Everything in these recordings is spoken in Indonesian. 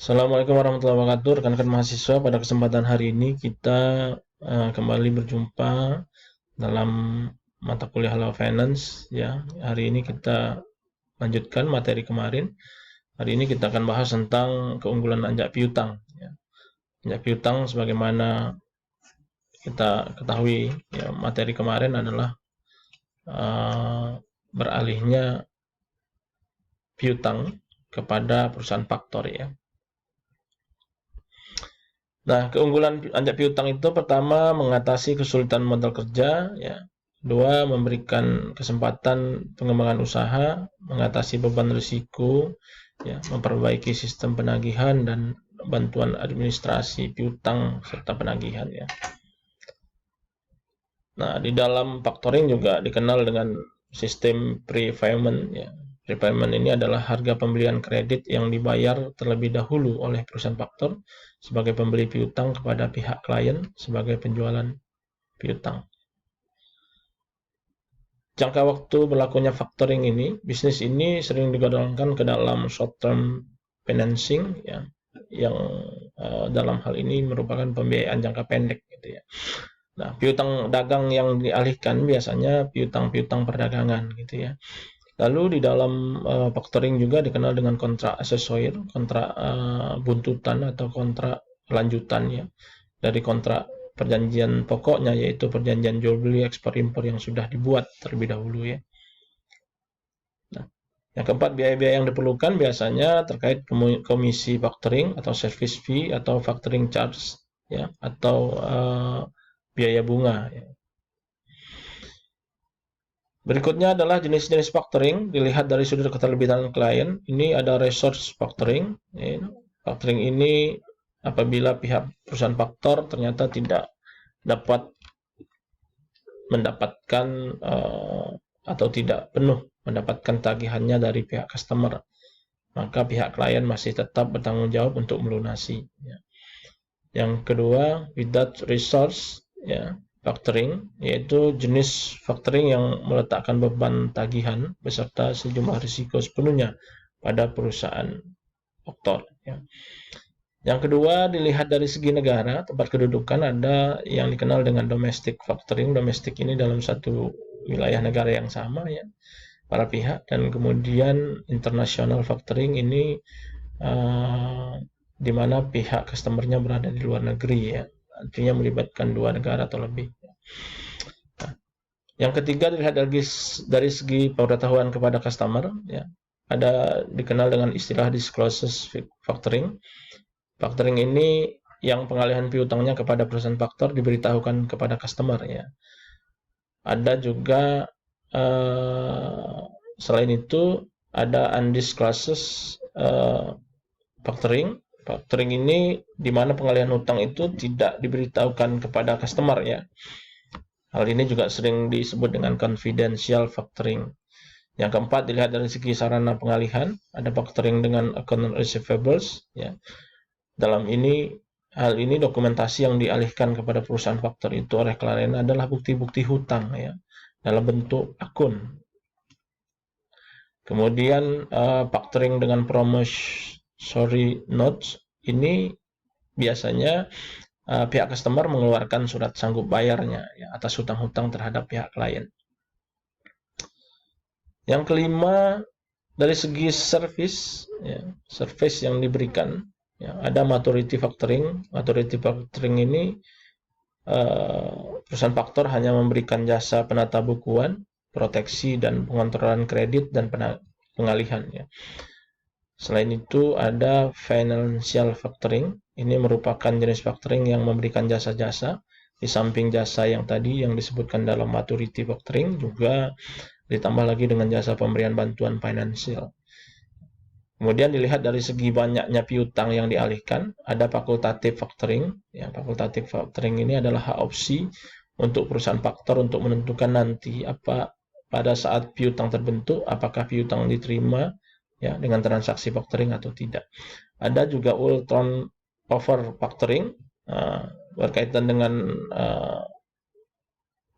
Assalamualaikum warahmatullahi wabarakatuh, rekan-rekan mahasiswa. Pada kesempatan hari ini kita kembali berjumpa dalam mata kuliah Law Finance. Ya, hari ini kita lanjutkan materi kemarin. Hari ini kita akan bahas tentang keunggulan anjak piutang. Ya. Anjak piutang, sebagaimana kita ketahui, ya, materi kemarin adalah uh, beralihnya piutang kepada perusahaan faktor, ya. Nah, keunggulan anjak piutang itu pertama mengatasi kesulitan modal kerja, ya. Kedua, memberikan kesempatan pengembangan usaha, mengatasi beban risiko, ya, memperbaiki sistem penagihan dan bantuan administrasi piutang serta penagihan, ya. Nah, di dalam factoring juga dikenal dengan sistem prepayment, ya. Prepayment ini adalah harga pembelian kredit yang dibayar terlebih dahulu oleh perusahaan faktor sebagai pembeli piutang kepada pihak klien sebagai penjualan piutang. Jangka waktu berlakunya factoring ini, bisnis ini sering digodongkan ke dalam short term financing, ya, yang dalam hal ini merupakan pembiayaan jangka pendek, gitu ya. Nah, piutang dagang yang dialihkan biasanya piutang-piutang perdagangan, gitu ya. Lalu di dalam factoring juga dikenal dengan kontrak aksesorir, kontrak buntutan atau kontrak lanjutan, ya, dari kontrak perjanjian pokoknya, yaitu perjanjian jual beli ekspor impor yang sudah dibuat terlebih dahulu, ya. Nah, yang keempat, biaya-biaya yang diperlukan biasanya terkait komisi factoring atau service fee atau factoring charge, ya, atau biaya bunga, ya. Berikutnya adalah jenis-jenis factoring. Dilihat dari sudut keterlibatan klien, ini ada resource factoring, ya. Factoring ini apabila pihak perusahaan faktor ternyata tidak dapat mendapatkan atau tidak penuh mendapatkan tagihannya dari pihak customer, maka pihak klien masih tetap bertanggung jawab untuk melunasi, ya. Yang kedua, without resource, ya, factoring, yaitu jenis factoring yang meletakkan beban tagihan beserta sejumlah risiko sepenuhnya pada perusahaan faktor, ya. Yang kedua, dilihat dari segi negara, tempat kedudukan, ada yang dikenal dengan domestic factoring. Domestic ini dalam satu wilayah negara yang sama, ya, para pihak. Dan kemudian international factoring ini di mana pihak customernya berada di luar negeri, ya, artinya melibatkan dua negara atau lebih. Nah, yang ketiga, dilihat dari segi pengetahuan kepada customer, ya, ada dikenal dengan istilah disclosure factoring. Factoring ini yang pengalihan piutangnya kepada perusahaan faktor diberitahukan kepada customer, ya. Ada juga selain itu ada undisclosed factoring. Factoring ini di mana pengalihan utang itu tidak diberitahukan kepada customer, ya. Hal ini juga sering disebut dengan confidential factoring. Yang keempat, dilihat dari segi sarana pengalihan, ada factoring dengan account receivables, ya. Dalam hal ini dokumentasi yang dialihkan kepada perusahaan faktor itu oleh klien adalah bukti-bukti hutang, ya, dalam bentuk akun. Kemudian factoring dengan promissory notes ini biasanya pihak customer mengeluarkan surat sanggup bayarnya, ya, atas hutang-hutang terhadap pihak klien. Yang kelima, dari segi service, ya, service yang diberikan, ya, ada maturity factoring. Maturity factoring ini perusahaan faktor hanya memberikan jasa penata bukuan, proteksi dan pengontrolan kredit dan pengalihan, ya. Selain itu ada financial factoring. Ini merupakan jenis factoring yang memberikan jasa-jasa di samping jasa yang tadi yang disebutkan dalam maturity factoring, juga ditambah lagi dengan jasa pemberian bantuan finansial. Kemudian dilihat dari segi banyaknya piutang yang dialihkan, ada fakultatif factoring. Ya, fakultatif factoring ini adalah hak opsi untuk perusahaan faktor untuk menentukan nanti pada saat piutang terbentuk, apakah piutang diterima, ya, dengan transaksi factoring atau tidak. Ada juga all turnover factoring, berkaitan dengan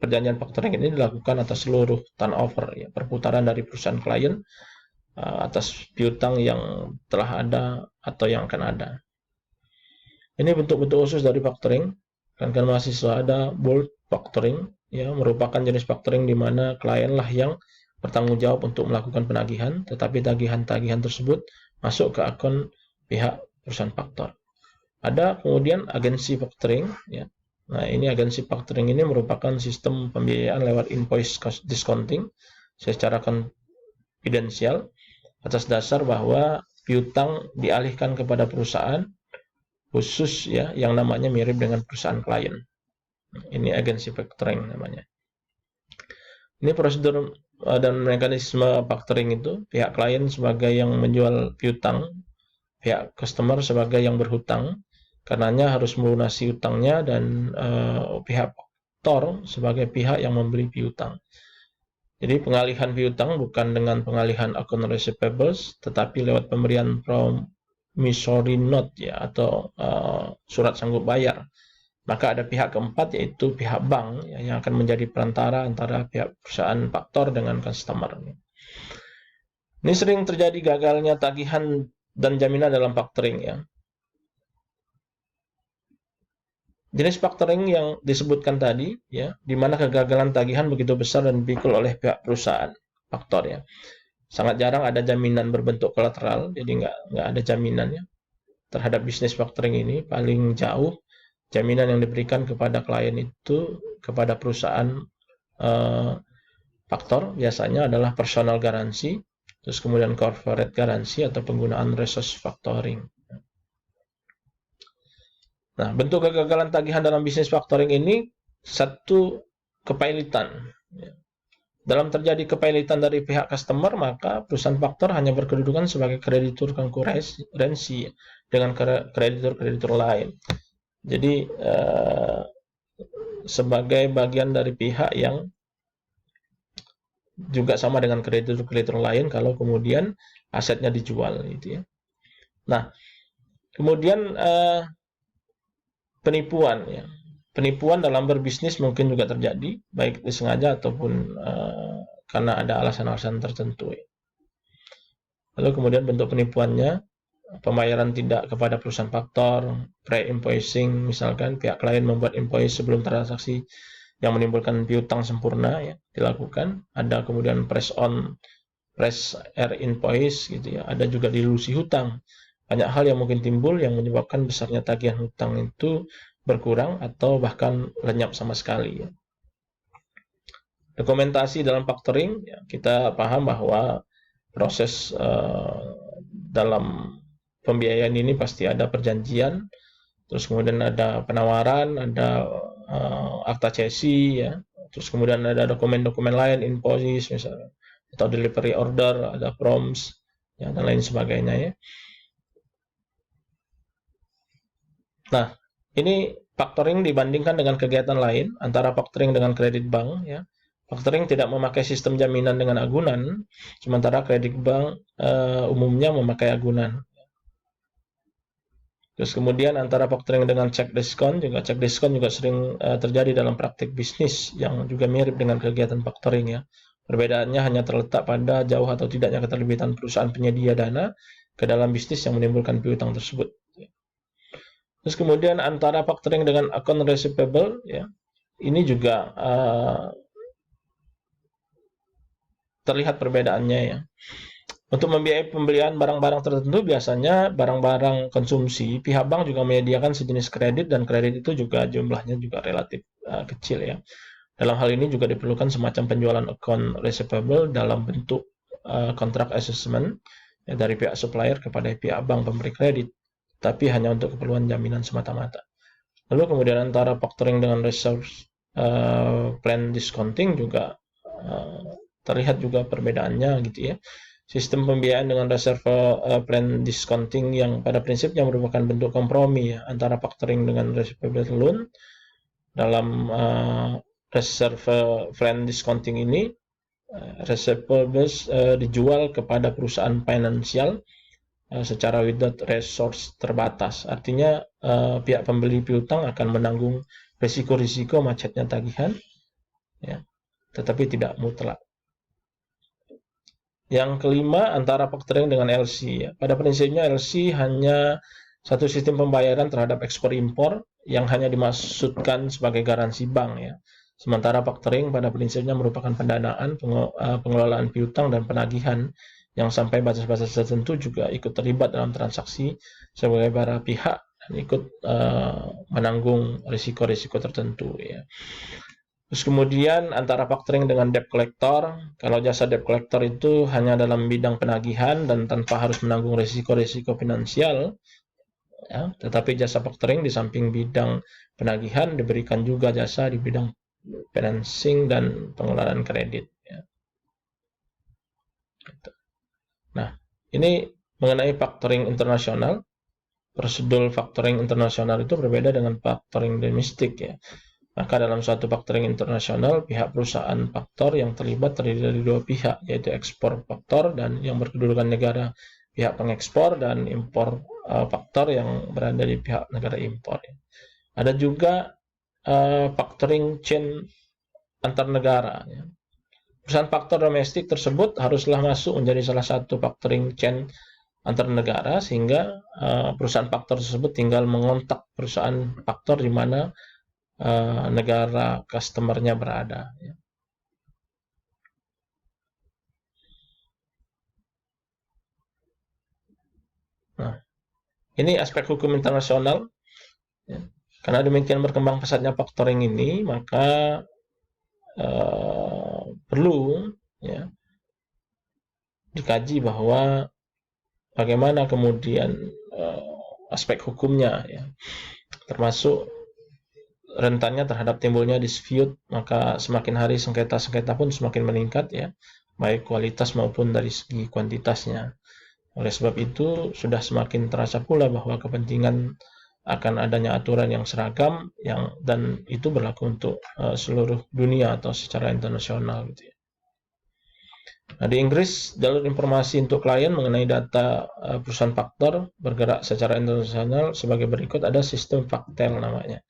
perjanjian factoring ini dilakukan atas seluruh turnover, ya, perputaran dari perusahaan klien atas piutang yang telah ada atau yang akan ada. Ini bentuk-bentuk khusus dari factoring. Kan mahasiswa ada bulk factoring, ya, merupakan jenis factoring di mana klienlah yang bertanggung jawab untuk melakukan penagihan, tetapi tagihan-tagihan tersebut masuk ke akun pihak perusahaan faktor. Ada kemudian agensi factoring, ya. Nah, ini agensi factoring ini merupakan sistem pembiayaan lewat invoice discounting secara konfidensial atas dasar bahwa piutang dialihkan kepada perusahaan khusus, ya, yang namanya mirip dengan perusahaan klien. Ini agensi factoring namanya. Ini prosedur dan mekanisme factoring itu, pihak klien sebagai yang menjual piutang, pihak customer sebagai yang berhutang, karenanya harus melunasi utangnya, dan pihak faktor sebagai pihak yang membeli piutang. Jadi pengalihan piutang bukan dengan pengalihan akun receivables, tetapi lewat pemberian promissory note, ya, atau surat sanggup bayar. Maka ada pihak keempat, yaitu pihak bank, ya, yang akan menjadi perantara antara pihak perusahaan faktor dengan customer. Ini sering terjadi gagalnya tagihan dan jaminan dalam factoring, ya. Jenis factoring yang disebutkan tadi, ya, di mana kegagalan tagihan begitu besar dan dipikul oleh pihak perusahaan faktor, ya. Sangat jarang ada jaminan berbentuk kolateral, jadi nggak ada jaminannya terhadap bisnis factoring ini. Paling jauh jaminan yang diberikan kepada klien itu kepada perusahaan faktor biasanya adalah personal garansi, terus kemudian corporate garansi atau penggunaan resource factoring. Nah, bentuk kegagalan tagihan dalam bisnis factoring ini satu kepailitan. Dalam terjadi kepailitan dari pihak customer, maka perusahaan faktor hanya berkedudukan sebagai kreditur konkurensi dengan kreditur-kreditur lain. Jadi sebagai bagian dari pihak yang juga sama dengan kreditur-kreditur lain kalau kemudian asetnya dijual, gitu, ya. Nah, kemudian penipuan, ya. Penipuan dalam berbisnis mungkin juga terjadi, baik disengaja ataupun karena ada alasan-alasan tertentu, ya. Lalu kemudian bentuk penipuannya, pembayaran tidak kepada perusahaan faktor, pre-invoicing, misalkan pihak klien membuat invoice sebelum transaksi yang menimbulkan piutang sempurna, ya, dilakukan. Ada kemudian press air invoice, gitu, ya. Ada juga dilusi hutang. Banyak hal yang mungkin timbul yang menyebabkan besarnya tagihan hutang itu berkurang atau bahkan lenyap sama sekali, ya. Dokumentasi dalam factoring, ya, kita paham bahwa proses dalam pembiayaan ini pasti ada perjanjian, terus kemudian ada penawaran, ada akta cesi, ya, terus kemudian ada dokumen-dokumen lain, invoice misalnya, atau delivery order, ada proms, ya, dan lain sebagainya, ya. Nah, ini factoring dibandingkan dengan kegiatan lain antara factoring dengan kredit bank, ya. Factoring tidak memakai sistem jaminan dengan agunan, sementara kredit bank umumnya memakai agunan. Terus kemudian antara factoring dengan check discount juga sering terjadi dalam praktik bisnis yang juga mirip dengan kegiatan factoring, ya. Perbedaannya hanya terletak pada jauh atau tidaknya keterlibatan perusahaan penyedia dana ke dalam bisnis yang menimbulkan piutang tersebut. Terus kemudian antara factoring dengan account receivable, ya, ini juga terlihat perbedaannya, ya. Untuk membiayai pembelian barang-barang tertentu, biasanya barang-barang konsumsi, pihak bank juga menyediakan sejenis kredit, dan kredit itu juga jumlahnya juga relatif kecil, ya. Dalam hal ini juga diperlukan semacam penjualan account receivable dalam bentuk kontrak assessment, ya, dari pihak supplier kepada pihak bank pemberi kredit, tapi hanya untuk keperluan jaminan semata-mata. Lalu kemudian antara factoring dengan reserve plan discounting juga terlihat juga perbedaannya, gitu, ya. Sistem pembiayaan dengan reserve plan discounting yang pada prinsipnya merupakan bentuk kompromi, ya, antara factoring dengan receivable loan. Dalam reserve plan discounting ini, receivables dijual kepada perusahaan finansial secara without resource terbatas. Artinya pihak pembeli piutang akan menanggung risiko-risiko macetnya tagihan, ya, tetapi tidak mutlak. Yang kelima, antara factoring dengan LC. Ya. Pada prinsipnya LC hanya satu sistem pembayaran terhadap ekspor impor yang hanya dimaksudkan sebagai garansi bank ya. Sementara factoring pada prinsipnya merupakan pendanaan, pengelolaan piutang dan penagihan yang sampai batas-batas tertentu juga ikut terlibat dalam transaksi sebagai para pihak dan ikut menanggung risiko-risiko tertentu ya. Terus kemudian antara factoring dengan debt collector, kalau jasa debt collector itu hanya dalam bidang penagihan dan tanpa harus menanggung risiko-risiko finansial, ya, tetapi jasa factoring di samping bidang penagihan diberikan juga jasa di bidang financing dan pengelolaan kredit. Ya. Nah, ini mengenai factoring internasional. Prosedur factoring internasional itu berbeda dengan factoring domestik ya. Maka dalam suatu factoring internasional, pihak perusahaan faktor yang terlibat terdiri dari dua pihak, yaitu ekspor faktor dan yang berkedudukan negara pihak pengekspor dan impor faktor yang berada di pihak negara impor. Ada juga factoring chain antar negara. Ya. Perusahaan faktor domestik tersebut haruslah masuk menjadi salah satu factoring chain antar negara sehingga perusahaan faktor tersebut tinggal mengontak perusahaan faktor di mana negara customer-nya berada. Nah, ini aspek hukum internasional. Ya. Karena demikian berkembang pesatnya factoring ini, maka perlu ya, dikaji bahwa bagaimana kemudian aspek hukumnya, ya, termasuk rentannya terhadap timbulnya dispute, maka semakin hari sengketa-sengketa pun semakin meningkat ya, baik kualitas maupun dari segi kuantitasnya. Oleh sebab itu sudah semakin terasa pula bahwa kepentingan akan adanya aturan yang seragam dan itu berlaku untuk seluruh dunia atau secara internasional gitu ya. Nah, di Inggris, jalur informasi untuk klien mengenai data perusahaan faktor bergerak secara internasional sebagai berikut. Ada sistem Factel namanya.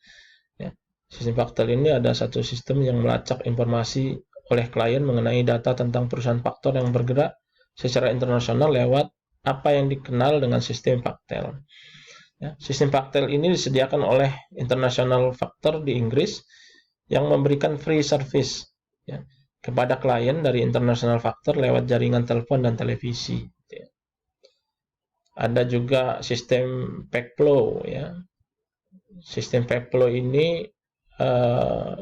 Ya. Sistem Factel ini ada satu sistem yang melacak informasi oleh klien mengenai data tentang perusahaan faktor yang bergerak secara internasional lewat apa yang dikenal dengan sistem Factel. Ya, sistem Factel ini disediakan oleh International Factor di Inggris yang memberikan free service ya, kepada klien dari International Factor lewat jaringan telepon dan televisi. Ya. Ada juga sistem Packflow. Ya. Sistem Packflow ini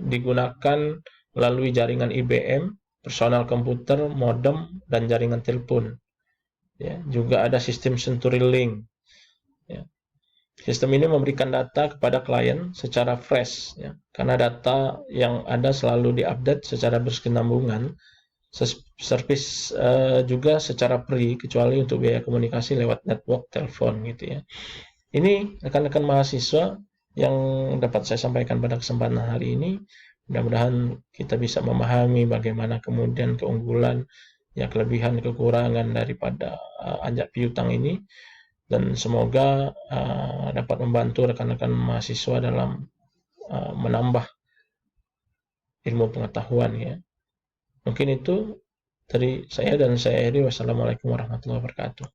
digunakan melalui jaringan IBM, personal komputer, modem, dan jaringan telepon. Ya. Juga ada sistem CenturyLink. Ya. Sistem ini memberikan data kepada klien secara fresh, ya, karena data yang ada selalu diupdate secara berkesinambungan. Servis juga secara free, kecuali untuk biaya komunikasi lewat network telepon gitu ya. Ini rekan-rekan mahasiswa yang dapat saya sampaikan pada kesempatan hari ini. Mudah-mudahan kita bisa memahami bagaimana kemudian keunggulan, ya kelebihan, kekurangan daripada ajak piutang ini. Dan semoga dapat membantu rekan-rekan mahasiswa dalam menambah ilmu pengetahuan ya. Mungkin itu dari saya dan saya Eri. Wassalamualaikum warahmatullahi wabarakatuh.